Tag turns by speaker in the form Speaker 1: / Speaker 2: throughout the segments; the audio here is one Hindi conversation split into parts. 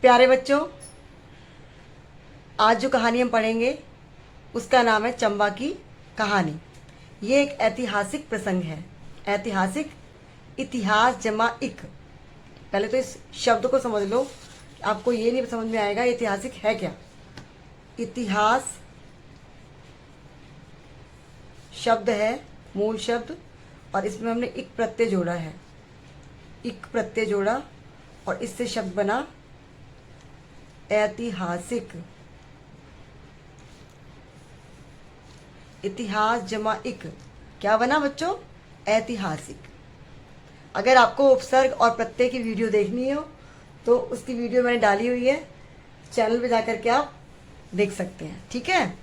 Speaker 1: प्यारे बच्चों, आज जो कहानी हम पढ़ेंगे उसका नाम है चंबा की कहानी। ये एक ऐतिहासिक प्रसंग है। ऐतिहासिक, इतिहास जमा इक। पहले तो इस शब्द को समझ लो। आपको ये नहीं समझ में आएगा ऐतिहासिक है क्या। इतिहास शब्द है, मूल शब्द, और इसमें हमने इक प्रत्यय जोड़ा है। इक प्रत्यय जोड़ा और इससे शब्द बना ऐतिहासिक। इतिहास जमा इक क्या बना बच्चों? ऐतिहासिक। अगर आपको उपसर्ग और प्रत्यय की वीडियो देखनी हो तो उसकी वीडियो मैंने डाली हुई है, चैनल पे जाकर के आप देख सकते हैं। ठीक है,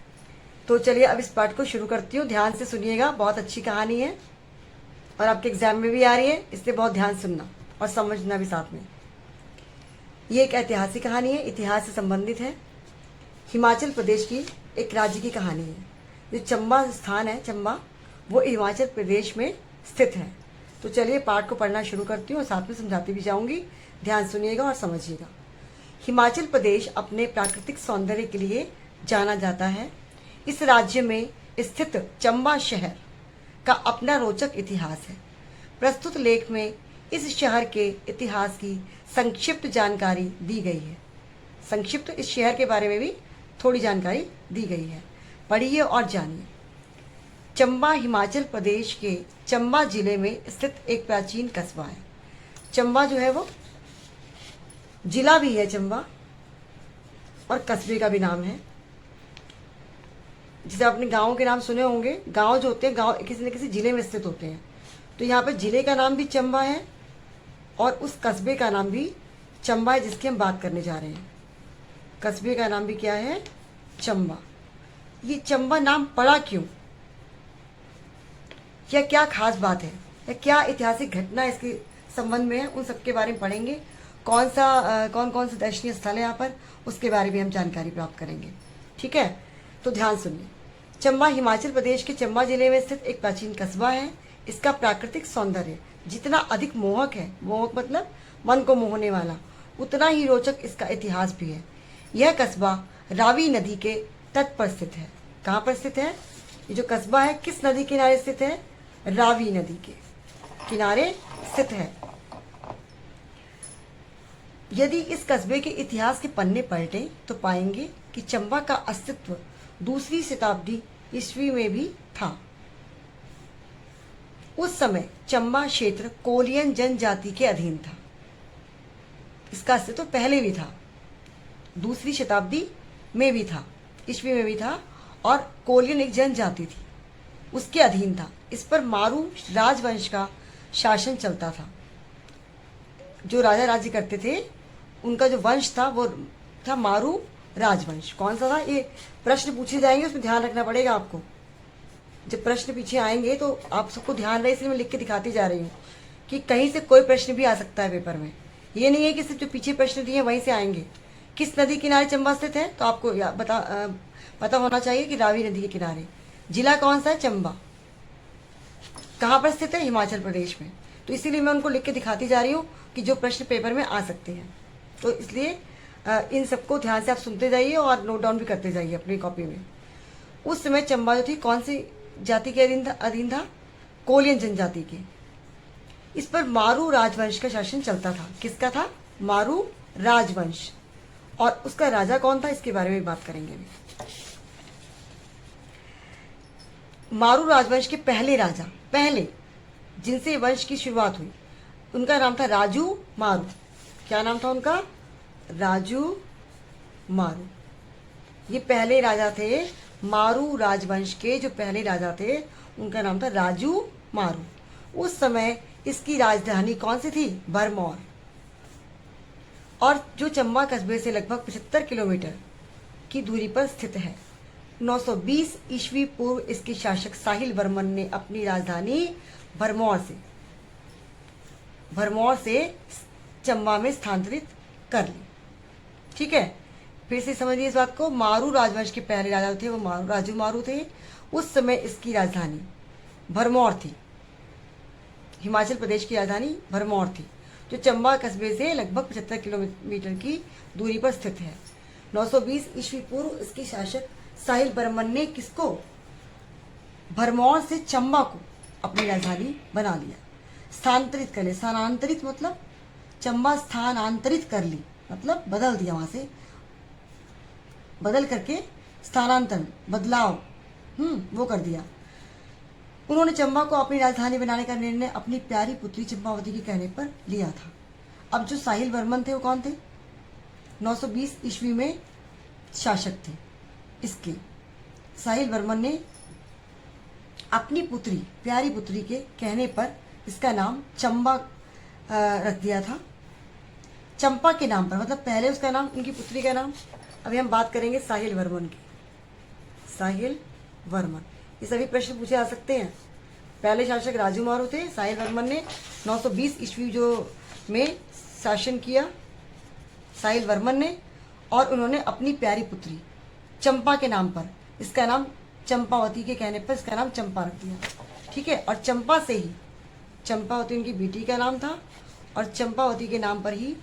Speaker 1: तो चलिए अब इस पाठ को शुरू करती हूँ। ध्यान से सुनिएगा, बहुत अच्छी कहानी है और आपके एग्जाम में भी आ रही है, इसलिए बहुत ध्यान सुनना और समझना भी साथ में। ये एक ऐतिहासिक कहानी है, इतिहास से संबंधित है। हिमाचल प्रदेश की एक राज्य की कहानी है। जो चंबा स्थान है, चंबा, वो हिमाचल प्रदेश में स्थित है। तो चलिए पाठ को पढ़ना शुरू करती हूँ और साथ में समझाती भी जाऊंगी। ध्यान सुनिएगा और समझिएगा। हिमाचल प्रदेश अपने प्राकृतिक सौंदर्य के लिए जाना जाता है। इस राज्य में स्थित चंबा शहर का अपना रोचक इतिहास है। प्रस्तुत लेख में इस शहर के इतिहास की संक्षिप्त जानकारी दी गई है। संक्षिप्त इस शहर के बारे में भी थोड़ी जानकारी दी गई है, पढ़िए और जानिए। चंबा हिमाचल प्रदेश के चंबा जिले में स्थित एक प्राचीन कस्बा है। चंबा जो है वो जिला भी है चंबा, और कस्बे का भी नाम है। जैसे आपने गाँव के नाम सुने होंगे, गांव जो होते हैं, गांव किसी न किसी जिले में स्थित होते हैं। तो यहाँ पर जिले का नाम भी चंबा है और उस कस्बे का नाम भी चंबा है, जिसकी हम बात करने जा रहे हैं। कस्बे का नाम भी क्या है? चंबा। ये चंबा नाम पड़ा क्यों, या क्या खास बात है, या क्या ऐतिहासिक घटना इसके संबंध में है, उन सबके बारे में पढ़ेंगे। कौन कौन से दर्शनीय स्थल है यहाँ पर, उसके बारे में हम जानकारी प्राप्त करेंगे। ठीक है, तो ध्यान सुनिए। चंबा हिमाचल प्रदेश के चंबा जिले में स्थित एक प्राचीन कस्बा है। इसका प्राकृतिक सौंदर्य जितना अधिक मोहक है, मोहक मतलब मन को मोहने वाला, उतना ही रोचक इसका इतिहास भी है। यह कस्बा रावी नदी के तट पर स्थित है। कहाँ पर स्थित है ये जो कस्बा है? किस नदी के किनारे स्थित है? रावी नदी के किनारे स्थित है। यदि इस कस्बे के इतिहास के पन्ने पलटें तो पाएंगे कि चंबा का अस्तित्व दूसरी शताब्दी ईस्वी में भी था। उस समय चंबा क्षेत्र कोलियन जनजाति के अधीन था। इसका अस्तित्व पहले भी था, दूसरी शताब्दी में भी था, ईस्वी में भी था, और कोलियन एक जनजाति थी, उसके अधीन था। इस पर मारू राजवंश का शासन चलता था। जो राजा राज्य करते थे, उनका जो वंश था वो था मारू राजवंश। कौन सा था? ये प्रश्न पूछे जाएंगे, उसमें ध्यान रखना पड़ेगा आपको। जब प्रश्न पीछे आएंगे तो आप सबको ध्यान रहे, इसलिए मैं लिख के दिखाती जा रही हूँ कि कहीं से कोई प्रश्न भी आ सकता है पेपर में। ये नहीं है कि सिर्फ जो पीछे प्रश्न दिए वहीं से आएंगे। किस नदी किनारे चंबा स्थित है, तो आपको पता होना चाहिए कि रावी नदी के किनारे। जिला कौन सा है? चंबा। कहाँ पर स्थित है? हिमाचल प्रदेश में। तो इसीलिए मैं उनको लिख के दिखाती जा रही हूँ कि जो प्रश्न पेपर में आ सकते हैं। तो इसलिए इन सबको ध्यान से आप सुनते जाइए और नोट डाउन भी करते जाइए अपनी कॉपी में। उस समय चंबा जो थी कौन सी जाति के अधीन था? कोलियन जनजाति के। इस पर मारू राजवंश का शासन चलता था। किसका था? मारू राजवंश। और उसका राजा कौन था, इसके बारे में बात करेंगे अभी। मारू राजवंश के पहले राजा, पहले जिनसे वंश की शुरुआत हुई, उनका नाम था राजू मारू। क्या नाम था उनका? राजू मारू। ये पहले राजा थे। मारू राजवंश के जो पहले राजा थे उनका नाम था राजू मारू। उस समय इसकी राजधानी कौन सी थी? भरमौर। और जो चंबा कस्बे से लगभग 75 किलोमीटर की दूरी पर स्थित है। 920 ईस्वी पूर्व इसके शासक साहिल वर्मन ने अपनी राजधानी भरमौर से चंबा में स्थानांतरित कर ली। ठीक है, फिर से समझिए इस बात को। मारू राजवंश के पहले राजा थे वो राजू मारू थे। उस समय इसकी राजधानी भरमौर थी। हिमाचल प्रदेश की राजधानी भरमौर थी। जो चंबा कस्बे से लगभग 75 किलोमीटर की दूरी पर स्थित है। 920 ईस्वी पूर्व इसके शासक साहिल बर्मन ने किसको, भरमौर से चंबा को अपनी राजधानी बना लिया, स्थानांतरित कर लिया। स्थानांतरित मतलब चंबा स्थानांतरित कर ली, मतलब बदल दिया, वहां से बदल करके स्थानांतरण, बदलाव वो कर दिया। उन्होंने चंबा को अपनी राजधानी बनाने का निर्णय अपनी प्यारी पुत्री चंपावती के कहने पर लिया था। अब जो साहिल वर्मन थे वो कौन थे, 920 ईस्वी में शासक थे। इसके साहिल वर्मन ने अपनी पुत्री, प्यारी पुत्री के कहने पर इसका नाम चंबा रख दिया था, चंपा के नाम पर, मतलब पहले उसका नाम, उनकी पुत्री का नाम। अभी हम बात करेंगे साहिल वर्मन की। साहिल वर्मन, ये सभी प्रश्न पूछे जा सकते हैं। पहले शासक राजू मारू थे। साहिल वर्मन ने 920 ईस्वी जो में शासन किया साहिल वर्मन ने, और उन्होंने अपनी प्यारी पुत्री चंपा के नाम पर, इसका नाम चंपावती के कहने पर इसका नाम चंपा रख दिया, ठीक है। और चंपा से ही, चंपावती उनकी बेटी का नाम था, और चंपावती के नाम पर ही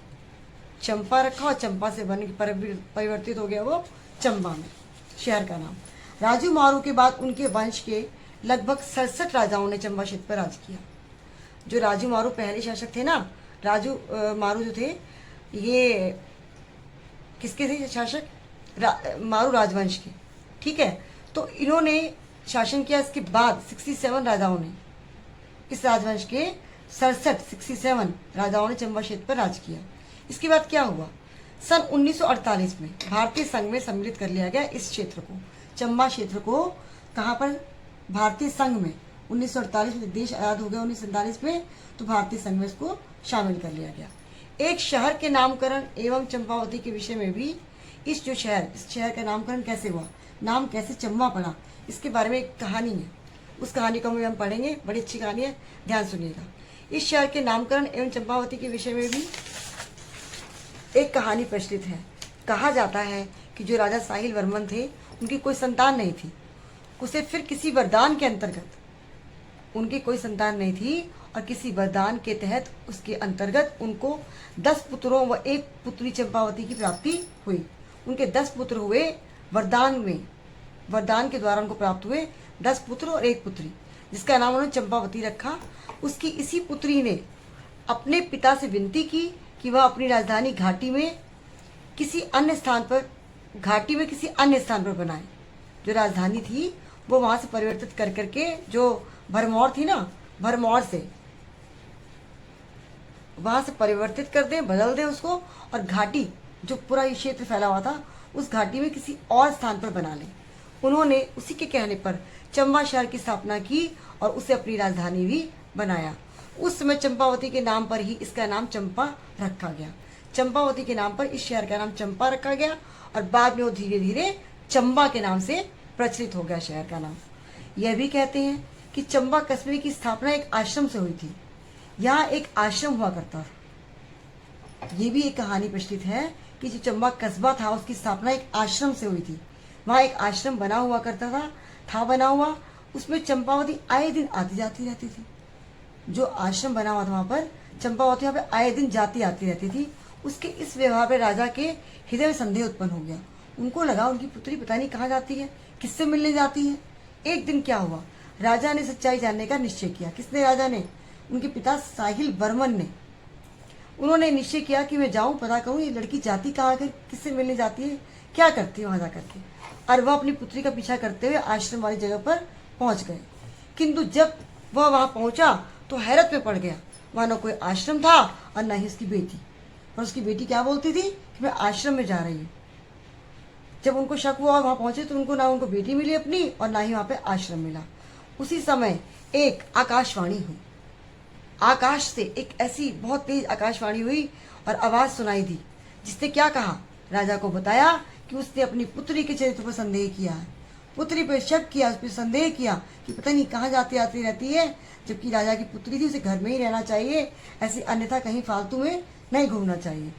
Speaker 1: चंपा रखा, और चंपा से बन परिवर्तित हो गया वो चंबा में, शहर का नाम। राजू मारू के बाद उनके वंश के लगभग 67 राजाओं ने चंबा क्षेत्र पर राज किया। जो राजू मारू पहले शासक थे ना, राजू मारू जो थे, ये किसके थे शासक, मारू राजवंश के, ठीक है। तो इन्होंने शासन किया। इसके बाद 67 राजाओं ने, इस राजवंश के 67 राजाओं ने चंबा क्षेत्र पर राज किया। इसके बाद क्या हुआ, सन 1948 में भारतीय संघ में सम्मिलित कर लिया गया इस क्षेत्र को, चंबा क्षेत्र को। कहाँ पर, भारतीय संघ में। 1948 में देश आजाद हो गया 1947 में, तो भारतीय संघ में इसको शामिल कर लिया गया। एक शहर के नामकरण एवं चंपावती के विषय में भी, इस शहर का नामकरण कैसे हुआ, नाम कैसे चंबा पड़ा, इसके बारे में एक कहानी है। उस कहानी को हम पढ़ेंगे, बड़ी अच्छी कहानी है, ध्यान सुनिएगा। इस शहर के नामकरण एवं चंपावती के विषय में भी एक कहानी प्रचलित है। कहा जाता है कि जो राजा साहिल वर्मन थे, उनकी कोई संतान नहीं थी। उसे फिर किसी वरदान के अंतर्गत, उनकी कोई संतान नहीं थी, और किसी वरदान के तहत उसके अंतर्गत उनको 10 पुत्रों व 1 पुत्री चंपावती की प्राप्ति हुई। उनके 10 पुत्र हुए, वरदान के द्वारा उनको प्राप्त हुए 10 पुत्र और 1 पुत्री, जिसका नाम उन्होंने चंपावती रखा। उसकी इसी पुत्री ने अपने पिता से विनती की कि वह अपनी राजधानी घाटी में किसी अन्य स्थान पर बनाए। जो राजधानी थी वो वहां से परिवर्तित कर करके, जो भरमौर थी ना, भरमौर से वहां से परिवर्तित कर दे, बदल दे उसको, और घाटी जो पूरा ये क्षेत्र फैला हुआ था, उस घाटी में किसी और स्थान पर बना ले। उन्होंने उसी के कहने पर चंबा शहर की स्थापना की और उसे अपनी राजधानी भी बनाया। उस समय चंपावती के नाम पर ही इसका नाम चंपा रखा गया। चंपावती के नाम पर इस शहर का नाम चंपा रखा गया, और बाद में वो धीरे धीरे चंबा के नाम से प्रचलित हो गया शहर का नाम। यह भी कहते हैं कि चंबा कस्बे की स्थापना एक आश्रम से हुई थी। यहाँ एक आश्रम हुआ करता था। ये भी एक कहानी प्रचलित है कि जो चंबा कस्बा था, उसकी स्थापना एक आश्रम से हुई थी। वहाँ एक आश्रम बना हुआ करता था बना हुआ, उसमें चंपावती आए दिन आती जाती रहती थी। जो आश्रम बना हुआ था वहाँ पर, चंपावती वहाँ पे आए दिन जाती आती रहती थी। उसके इस व्यवहार पर राजा के हृदय में संदेह उत्पन्न हो गया। उनको लगा उनकी पुत्री पता नहीं कहाँ जाती है, किससे मिलने जाती है। एक दिन क्या हुआ, राजा ने सच्चाई जानने का निश्चय किया। किसने, राजा ने, उनके पिता साहिल बर्मन ने। उन्होंने निश्चय किया कि मैं जाऊं, पता करूं ये लड़की जाती कहाँ, किससे मिलने जाती है, क्या करती है वहां जा करके। और वह अपनी पुत्री का पीछा करते हुए आश्रम वाली जगह पर पहुंच गए। किंतु जब वह वहां पहुंचा तो हैरत में पड़ गया। वहां न कोई आश्रम था और न ही उसकी बेटी। और उसकी बेटी क्या बोलती थी कि मैं आश्रम में जा रही हूँ। जब उनको शक हुआ और वहां पहुंचे तो उनको ना उनको बेटी मिली अपनी, और ना ही वहां पे आश्रम मिला। उसी समय एक आकाशवाणी हुई। आकाश से एक ऐसी बहुत तेज आकाशवाणी हुई और आवाज सुनाई दी, जिसने क्या कहा, राजा को बताया कि उसने अपनी पुत्री के चरित्र पर संदेह किया है। पुत्री पर शक किया, उस पर संदेह किया कि पता नहीं कहाँ जाती आती रहती है, जबकि राजा की पुत्री थी, उसे घर में ही रहना चाहिए, ऐसे अन्यथा कहीं फालतू में नहीं घूमना चाहिए।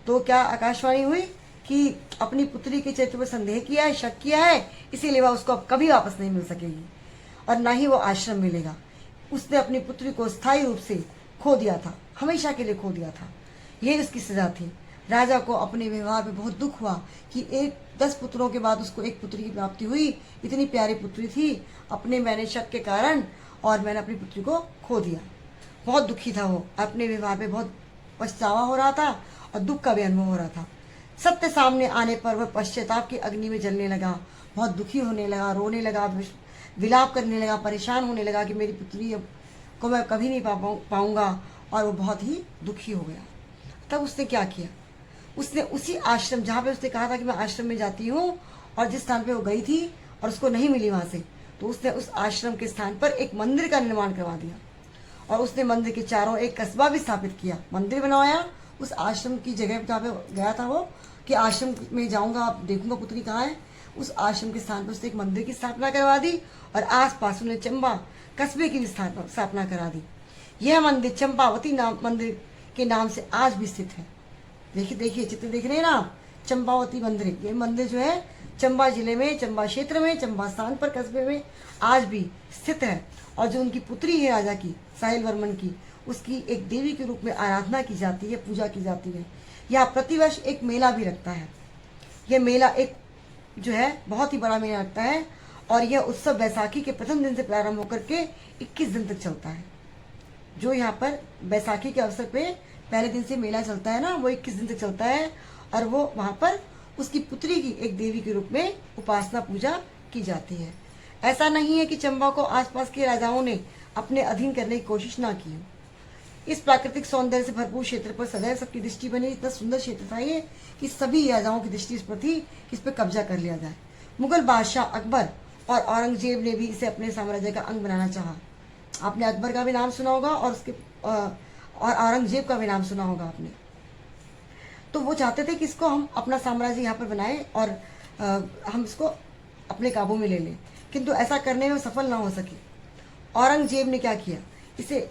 Speaker 1: तो क्या आकाशवाणी हुई कि अपनी पुत्री के चरित्र पर संदेह किया है, शक किया है, इसीलिए वह उसको अब कभी वापस नहीं मिल सकेगी और ना ही वो आश्रम मिलेगा। उसने अपनी पुत्री को स्थायी रूप से खो दिया था, हमेशा के लिए खो दिया था। ये उसकी सजा थी। राजा को अपने व्यवहार में बहुत दुख हुआ कि 10 पुत्रों के बाद उसको एक पुत्री की प्राप्ति हुई, इतनी प्यारी पुत्री थी, अपने मैंने शक के कारण और मैंने अपनी पुत्री को खो दिया। बहुत दुखी था वो, अपने व्यवहार पे बहुत पछतावा हो रहा था और दुख का भी अनुभव हो रहा था। सत्य सामने आने पर वह पश्चाताप की अग्नि में जलने लगा, बहुत दुखी होने लगा, रोने लगा, विलाप करने लगा, परेशान होने लगा कि मेरी पुत्री को मैं कभी नहीं पाऊंगा, और वो बहुत ही दुखी हो गया। तब उसने क्या किया, उसने उसी आश्रम जहाँ पे उसने कहा था कि मैं आश्रम में जाती हूँ, और जिस स्थान पे वो गई थी और उसको नहीं मिली वहाँ से, तो उसने उस आश्रम के स्थान पर एक मंदिर का निर्माण करवा दिया और उसने मंदिर के चारों एक कस्बा भी स्थापित किया, मंदिर बनवाया उस आश्रम की जगह जहाँ पे गया था वो, कि आश्रम में जाऊंगा, देखूंगा पुत्री कहाँ है। उस आश्रम के स्थान पर उसने एक मंदिर की स्थापना करवा दी और आसपास उन्हें चंबा कस्बे की भी स्थापना करा दी। यह मंदिर चंपावती मंदिर के नाम से आज भी स्थित है। देखिए देखिए चित्र देख रहे हैं ना, चंपावती मंदिर। ये मंदिर जो है चंबा जिले में, चंबा क्षेत्र में, चंबा स्थान पर, कस्बे में आज भी स्थित है। और जो उनकी पुत्री है राजा की, साहिल वर्मन की, उसकी एक देवी के रूप में आराधना की जाती है, पूजा की जाती है। यहाँ प्रतिवर्ष एक मेला भी रखता है। यह मेला एक जो है बहुत ही बड़ा मेला लगता है और यह उत्सव बैसाखी के प्रथम दिन से प्रारंभ होकर के 21 दिन तक चलता है। जो यहाँ पर बैसाखी के अवसर पे पहले दिन से मेला चलता है ना, वो 21 दिन तक चलता है और वो वहाँ पर उसकी पुत्री की एक देवी के रूप में उपासना पूजा की जाती है। ऐसा नहीं है कि चंबा को आसपास के राजाओं ने अपने अधीन करने की कोशिश ना की हो। इस प्राकृतिक सौंदर्य से भरपूर क्षेत्र पर सदैव सबकी दृष्टि बनी। इतना सुंदर क्षेत्र था ये कि सभी राजाओं की दृष्टि इस पर थी कि इस पर कब्जा कर लिया जाए। मुगल बादशाह अकबर और औरंगजेब ने भी इसे अपने साम्राज्य का अंग बनाना चाहा। आपने अकबर का भी नाम सुना होगा और उसके और औरंगजेब का भी नाम सुना होगा आपने। तो वो चाहते थे कि इसको हम अपना साम्राज्य यहाँ पर बनाएं और हम इसको अपने काबू में ले लें, किंतु ऐसा करने में सफल ना हो सके। औरंगजेब ने क्या किया, इसे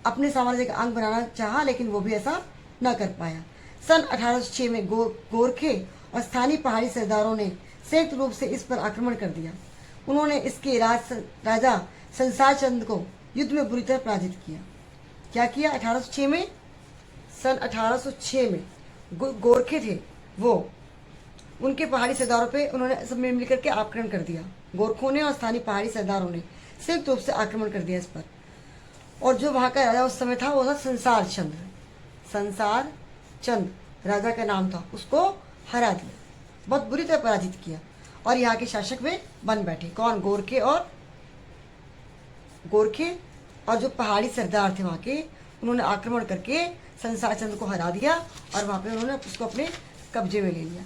Speaker 1: अपने साम्राज्य का अंग बनाना चाहा, लेकिन वो भी ऐसा न कर पाया। सन 1806 में गोरखे और स्थानीय पहाड़ी सरदारों ने संयुक्त रूप से इस पर आक्रमण कर दिया। उन्होंने इसके राजा संसार चंद को युद्ध में बुरी तरह पराजित किया। क्या किया 1806 में? सन 1806 में गोरखे थे वो, उनके पहाड़ी सरदारों पे उन्होंने सब मिलकर के आक्रमण कर दिया। गोरखों ने और स्थानीय पहाड़ी सरदारों ने संयुक्त रूप से आक्रमण कर दिया इस पर। और जो वहाँ का राजा उस समय था वो था संसार चंद। संसार चंद राजा का नाम था, उसको हरा दिया, बहुत बुरी तरह पराजित किया और यहाँ के शासक वे बन बैठे। कौन? गोरखे और जो पहाड़ी सरदार थे वहाँ के, उन्होंने आक्रमण करके संसार चंद को हरा दिया और वहाँ पे उन्होंने उसको अपने कब्जे में ले लिया।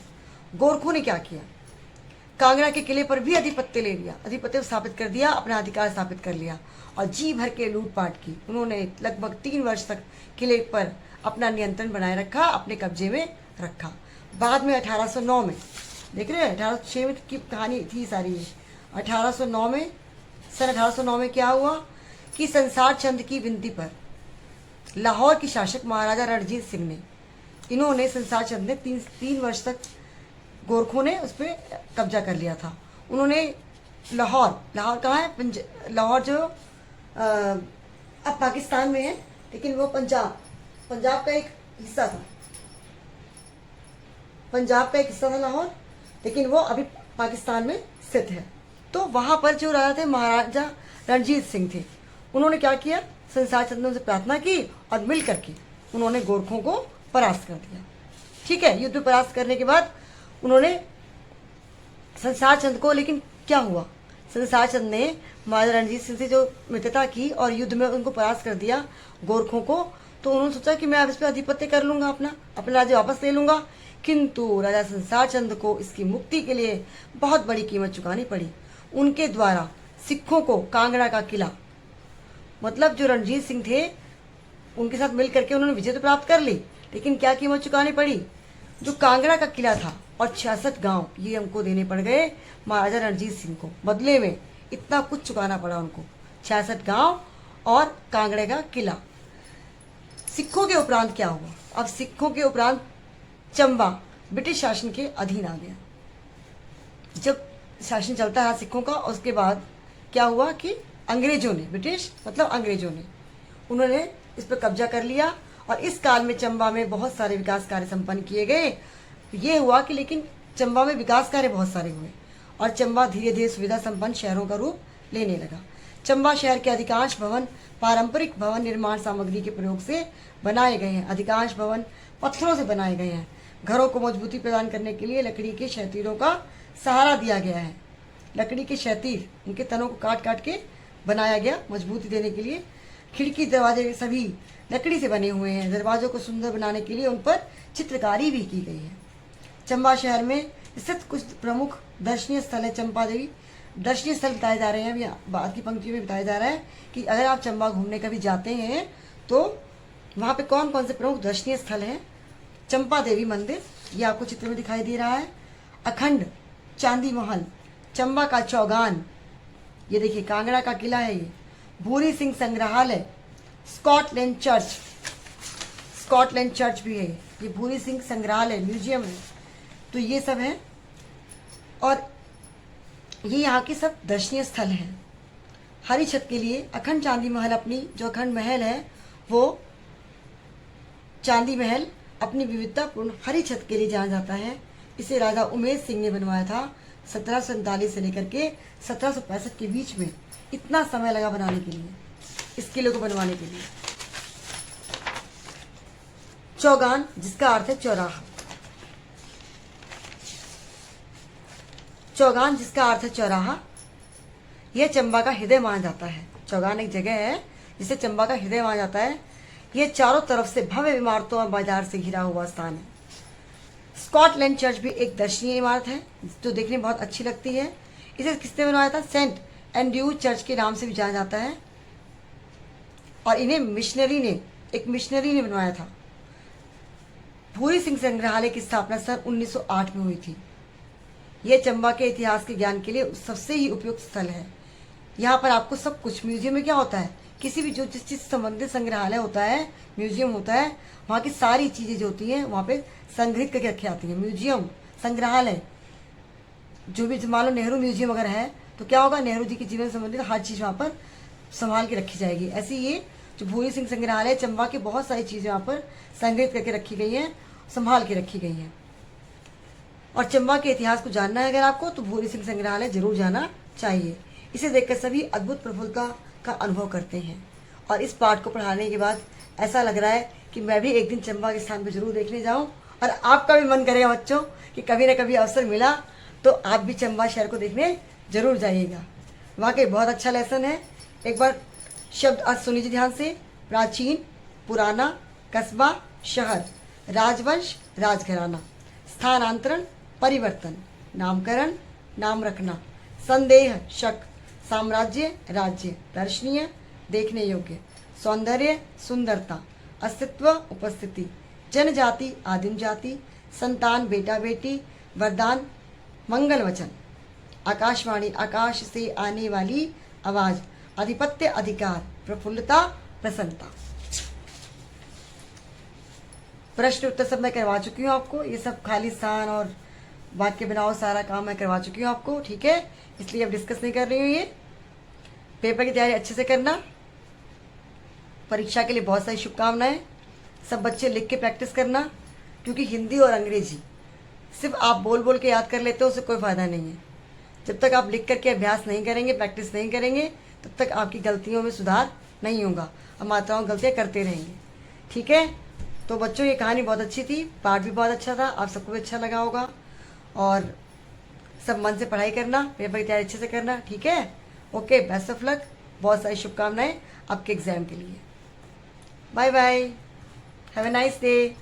Speaker 1: गोरखों ने क्या किया, कांगड़ा के किले पर भी आधिपत्य ले लिया, आधिपत्य स्थापित कर दिया, अपना अधिकार स्थापित कर लिया और जी भर के लूटपाट की। उन्होंने लगभग 3 वर्ष तक किले पर अपना नियंत्रण बनाए रखा, अपने कब्जे में रखा। बाद में 1809 में, देख रहे हैं 1806 में की कहानी थी सारी ये। 1809 में, सन 1809 में क्या हुआ कि संसार चंद की विनती पर लाहौर की शासक महाराजा रणजीत सिंह ने, इन्होंने संसार चंद ने 3 वर्ष तक गोरखों ने उस पर कब्जा कर लिया था। उन्होंने लाहौर कहाँ है? लाहौर जो अब पाकिस्तान में है, लेकिन वो पंजाब का एक हिस्सा था। पंजाब का एक हिस्सा था लाहौर, लेकिन वो अभी पाकिस्तान में स्थित है। तो वहाँ पर जो राजा थे महाराजा रणजीत सिंह थे, उन्होंने क्या किया, संसार चंद ने उनसे प्रार्थना की और मिल करके उन्होंने गोरखों को परास्त कर दिया। ठीक है, युद्ध में परास्त करने के बाद उन्होंने संसार चंद को, लेकिन क्या हुआ, संसार चंद ने महाराजा रणजीत सिंह से जो मित्रता की और युद्ध में उनको परास्त कर दिया गोरखों को, तो उन्होंने सोचा कि मैं अब इस पर आधिपत्य कर लूंगा, अपना राज्य वापस ले लूंगा। किंतु राजा संसार चंद को इसकी मुक्ति के लिए बहुत बड़ी कीमत चुकानी पड़ी। उनके द्वारा सिखों को कांगड़ा का किला, मतलब जो रणजीत सिंह थे उनके साथ मिल करके उन्होंने विजय तो प्राप्त कर ली, लेकिन क्या कीमत चुकानी पड़ी, जो कांगड़ा का किला था और 66 गांव, ये हमको देने पड़ गए महाराजा रणजीत सिंह को। बदले में इतना कुछ चुकाना पड़ा उनको, 66 गांव और कांगड़े का किला। सिखों के उपरांत क्या हुआ, अब सिखों के उपरांत चंबा ब्रिटिश शासन के अधीन आ गया। जब शासन चलता है सिखों का, उसके बाद क्या हुआ कि अंग्रेजों ने, ब्रिटिश मतलब अंग्रेजों ने उन्होंने इस पर कब्जा कर लिया और इस काल में चंबा में बहुत सारे विकास कार्य संपन्न किए गए। ये हुआ कि लेकिन चंबा में विकास कार्य बहुत सारे हुए और चंबा धीरे धीरे सुविधा संपन्न शहरों का रूप लेने लगा। चंबा शहर के अधिकांश भवन पारंपरिक भवन निर्माण सामग्री के प्रयोग से बनाए गए हैं। अधिकांश भवन पत्थरों से बनाए गए हैं। घरों को मजबूती प्रदान करने के लिए लकड़ी के क्षैतिरों का सहारा दिया गया है। लकड़ी के क्षैतिर, उनके तनों को काट काट के बनाया गया मजबूती देने के लिए। खिड़की दरवाजे सभी लकड़ी से बने हुए हैं। दरवाजों को सुंदर बनाने के लिए उन पर चित्रकारी भी की गई है। चंबा शहर में स्थित कुछ प्रमुख दर्शनीय स्थल है। चंपा देवी दर्शनीय स्थल बताए जा रहे हैं। अभी बाद की पंक्तियों में बताया जा रहा है कि अगर आप चंबा घूमने कभी जाते हैं तो वहाँ पे कौन कौन से प्रमुख दर्शनीय स्थल हैं। चंपा देवी मंदिर, ये आपको चित्र में दिखाई दे रहा है। अखंड चांदी महल, चंबा का चौगान, ये देखिए कांगड़ा का किला है। ये भूरी सिंह संग्रहालय, स्कॉटलैंड चर्च भी है। ये भूरी सिंह संग्रहालय म्यूजियम है। तो ये सब है और ये यहाँ के सब दर्शनीय स्थल हैं। हरी छत के लिए अखंड चांदी महल, अपनी जो अखंड महल है वो चांदी महल अपनी विविधतापूर्ण हरी छत के लिए जाना जाता है। इसे राजा उमेश सिंह ने बनवाया था। 1747 से लेकर के 1765 के बीच में इतना समय लगा बनाने के लिए, इस किले को बनवाने के लिए। चौगान, जिसका अर्थ है चौराहा। चौगान जिसका अर्थ है चौराहा, यह चंबा का हृदय माना जाता है। चौगान एक जगह है जिसे चंबा का हृदय माना जाता है। यह चारों तरफ से भव्य इमारतों और बाजार से घिरा हुआ स्थान है। स्कॉटलैंड चर्च भी एक दर्शनीय इमारत है जो देखने में बहुत अच्छी लगती है। इसे किसने बनवाया था? सेंट एंड्रयूज चर्च के नाम से भी जाना जाता है और इन्हें एक मिशनरी ने बनवाया था। भूरी सिंह संग्रहालय की स्थापना सन 1908 में हुई थी। यह चंबा के इतिहास के ज्ञान के लिए सबसे ही उपयुक्त स्थल है। यहाँ पर आपको सब कुछ, म्यूजियम में क्या होता है, किसी भी जो जिस चीज से संबंधित संग्रहालय होता है, म्यूजियम होता है, वहाँ की सारी चीजें जो होती हैं वहाँ पे संग्रहित करके रखी जाती हैं। म्यूजियम, संग्रहालय, जो भी मान लो नेहरू म्यूजियम अगर है तो क्या होगा, नेहरू जी के जीवन से संबंधित हर चीज वहाँ पर संभाल के रखी जाएगी। ऐसे ये जो भूरी सिंह संग्रहालय, चंबा की बहुत सारी चीजें वहाँ पर संग्रहित करके रखी गई हैं, संभाल के रखी गई हैं। और चंबा के इतिहास को जानना है अगर आपको तो भूरी सिंह संग्रहालय जरूर जाना चाहिए। इसे देखकर सभी अद्भुत प्रफुल्लता का अनुभव करते हैं और इस पाठ को पढ़ाने के बाद ऐसा लग रहा है कि मैं भी एक दिन चंबा के स्थान पर जरूर देखने जाऊं और आपका भी मन करेगा बच्चों कि कभी ना कभी अवसर मिला तो आप भी चंबा शहर को देखने जरूर जाइएगा। वाकई बहुत अच्छा लेसन है। एक बार शब्द अर्थ सुनिए ध्यान से। प्राचीन, पुराना, कस्बा, शहर, राजवंश, राजघराना, स्थानांतरण, परिवर्तन, नामकरण, नाम रखना, संदेह, शक, साम्राज्य, राज्य, दर्शनीय, देखने योग्य, सौंदर्य, सुंदरता, अस्तित्व, उपस्थिति, जनजाति, आदिम जाति, संतान, बेटा बेटी, वरदान, मंगल वचन, आकाशवाणी, आकाश से आने वाली आवाज, आधिपत्य, अधिकार, प्रफुल्लता, प्रसन्नता। प्रश्न उत्तर सब मैं करवा चुकी हूँ आपको। ये सब खाली स्थान और वाक्य बनाओ, सारा काम मैं करवा चुकी हूँ आपको, ठीक है। इसलिए अब डिस्कस नहीं कर रही हूँ। ये पेपर की तैयारी अच्छे से करना। परीक्षा के लिए बहुत सारी शुभकामनाएं। सब बच्चे लिख के प्रैक्टिस करना, क्योंकि हिंदी और अंग्रेजी सिर्फ आप बोल बोल के याद कर लेते हो, उससे कोई फ़ायदा नहीं है। जब तक आप लिख करके अभ्यास नहीं करेंगे, प्रैक्टिस नहीं करेंगे, तब तक आपकी गलतियों में सुधार नहीं होगा और मात्राओं गलतियाँ करते रहेंगे, ठीक है। तो बच्चों ये कहानी बहुत अच्छी थी, पाठ भी बहुत अच्छा था, आप सबको भी अच्छा लगा होगा। और सब मन से पढ़ाई करना, पेपर की तैयारी अच्छे से करना, ठीक है। Okay, best of luck. बहुत सारी शुभकामनाएं आपके एग्जाम के लिए। Bye bye, have a nice day.